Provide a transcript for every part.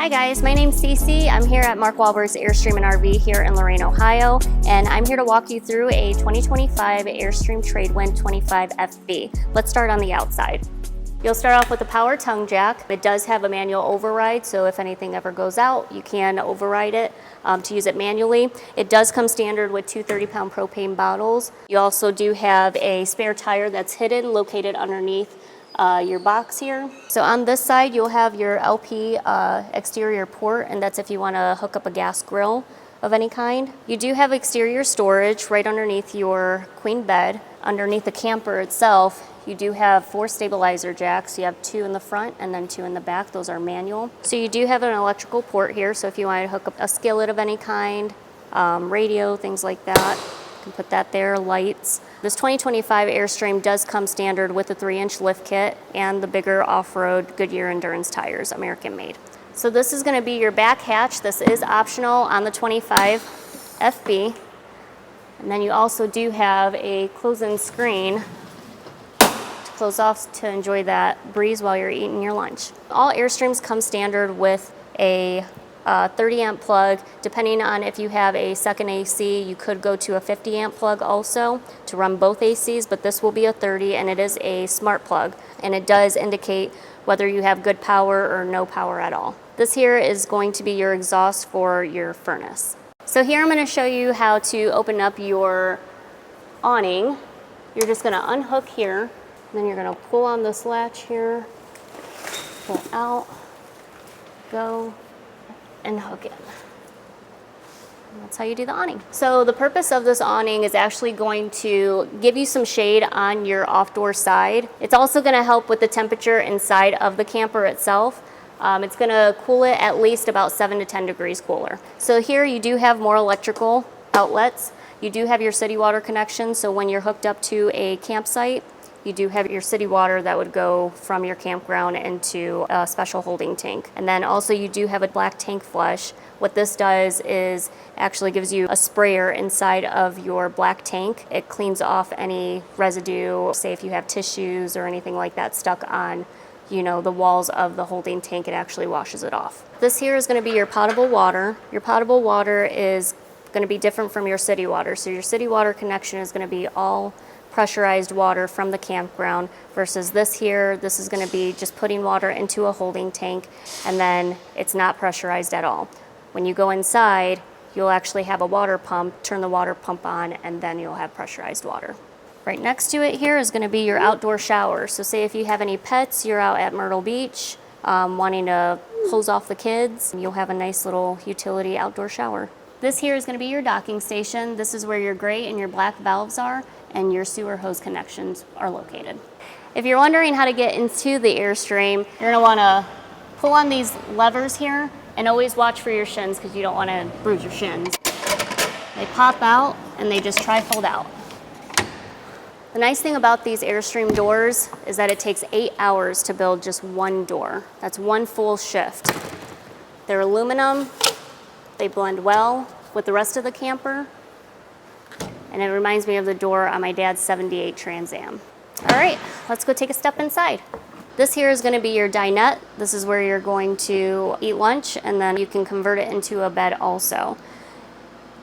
Hi guys, my name's Cece. I'm here at Mark Wahlberg's Airstream and RV here in Lorain, Ohio, and I'm here to walk you through a 2025 Airstream Tradewind 25 FB. Let's start on the outside. You'll start off with the power tongue jack. It does have a manual override, so if anything ever goes out, you can override it to use it manually. It does come standard with two 30-pound propane bottles. You also do have a spare tire that's hidden, located underneath your box here. So on this side, you'll have your LP exterior port, and that's if you want to hook up a gas grill of any kind. You do have exterior storage right underneath your queen bed. Underneath the camper itself, you do have 4 stabilizer jacks. You have 2 in the front and then 2 in the back. Those are manual. So you do have an electrical port here. So if you want to hook up a skillet of any kind, radio, things like that, you can put that there, lights. This 2025 Airstream does come standard with a 3-inch lift kit and the bigger off-road Goodyear Endurance tires, American made. So this is going to be your back hatch. This is optional on the 25 FB. And then you also do have a close-in screen to close off to enjoy that breeze while you're eating your lunch. All Airstreams come standard with a 30 amp plug. Depending on if you have a second AC, you could go to a 50 amp plug also to run both ACs, but this will be a 30 and it is a smart plug, and it does indicate whether you have good power or no power at all. This here is going to be your exhaust for your furnace. So here I'm going to show you how to open up your awning. You're just going to unhook here, and then you're going to pull on this latch here, pull out, go, and hook it. And that's how you do the awning. So the purpose of this awning is actually going to give you some shade on your off-door side. It's also going to help with the temperature inside of the camper itself. It's going to cool it at least about 7 to 10 degrees cooler. So here you do have more electrical outlets. You do have your city water connection, so when you're hooked up to a campsite, you do have your city water that would go from your campground into a special holding tank. And then also you do have a black tank flush. What this does is actually gives you a sprayer inside of your black tank. It cleans off any residue, say if you have tissues or anything like that stuck on the walls of the holding tank, it actually washes it off. This here is going to be your potable water. Your potable water is going to be different from your city water. So your city water connection is going to be all pressurized water from the campground versus this here. This is going to be just putting water into a holding tank, and then it's not pressurized at all. When you go inside, you'll actually have a water pump, turn the water pump on, and then you'll have pressurized water. Right next to it here is going to be your outdoor shower. So say if you have any pets, you're out at Myrtle Beach wanting to hose off the kids, you'll have a nice little utility outdoor shower. This here is going to be your docking station. This is where your gray and your black valves are and your sewer hose connections are located. If you're wondering how to get into the Airstream, you're going to want to pull on these levers here and always watch for your shins because you don't want to bruise your shins. They pop out and they just tri-fold out. The nice thing about these Airstream doors is that it takes 8 hours to build just one door. That's one full shift. They're aluminum. They blend well with the rest of the camper. And it reminds me of the door on my dad's 78 Trans Am. All right, let's go take a step inside. This here is going to be your dinette. This is where you're going to eat lunch, and then you can convert it into a bed also.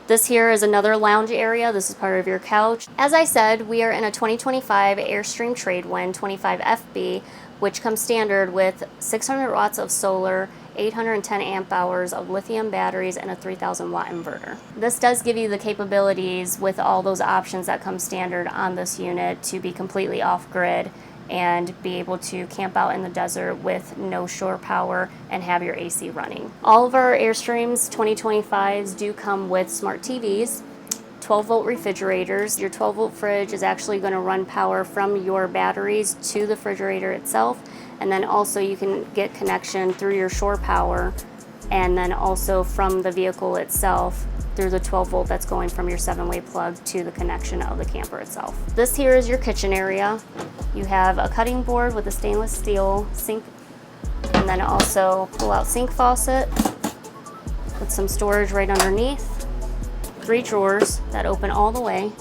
This here is another lounge area. This is part of your couch. As I said, we are in a 2025 Airstream Tradewind 25 FB, which comes standard with 600 watts of solar, 810 amp hours of lithium batteries, and a 3,000 watt inverter. This does give you the capabilities with all those options that come standard on this unit to be completely off-grid and be able to camp out in the desert with no shore power and have your AC running. All of our Airstreams 2025s do come with smart TVs, 12-volt refrigerators. Your 12-volt fridge is actually going to run power from your batteries to the refrigerator itself, and then also you can get connection through your shore power and then also from the vehicle itself through the 12-volt that's going from your 7-way plug to the connection of the camper itself. This here is your kitchen area. You have a cutting board with a stainless steel sink, and then also pull-out sink faucet with some storage right underneath. 3 drawers that open all the way,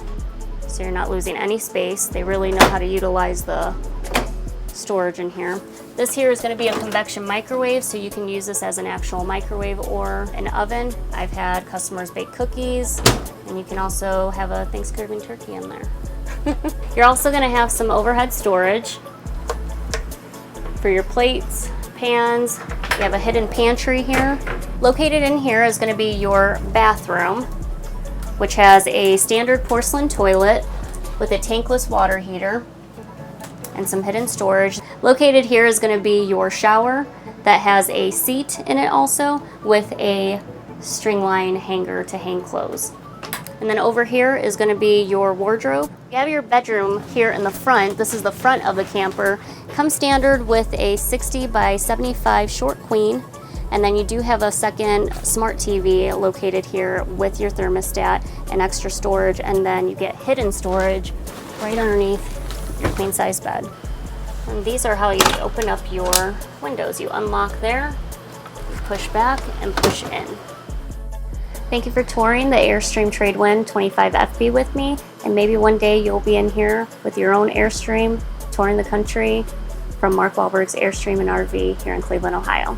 so you're not losing any space. They really know how to utilize the storage in here. This here is going to be a convection microwave, so you can use this as an actual microwave or an oven. I've had customers bake cookies, and you can also have a Thanksgiving turkey in there. You're also going to have some overhead storage for your plates, pans. You have a hidden pantry here. Located in here is going to be your bathroom, which has a standard porcelain toilet with a tankless water heater and some hidden storage. Located here is going to be your shower that has a seat in it also, with a string line hanger to hang clothes. And then over here is going to be your wardrobe. You have your bedroom here in the front. This is the front of the camper. Comes standard with a 60 by 75 short queen. And then you do have a second smart TV located here with your thermostat and extra storage. And then you get hidden storage right underneath your queen size bed. And these are how you open up your windows. You unlock there, you push back and push in. Thank you for touring the Airstream Tradewind 25 FB with me, and maybe one day you'll be in here with your own Airstream, touring the country from Mark Wahlberg's Airstream and RV here in Cleveland, Ohio.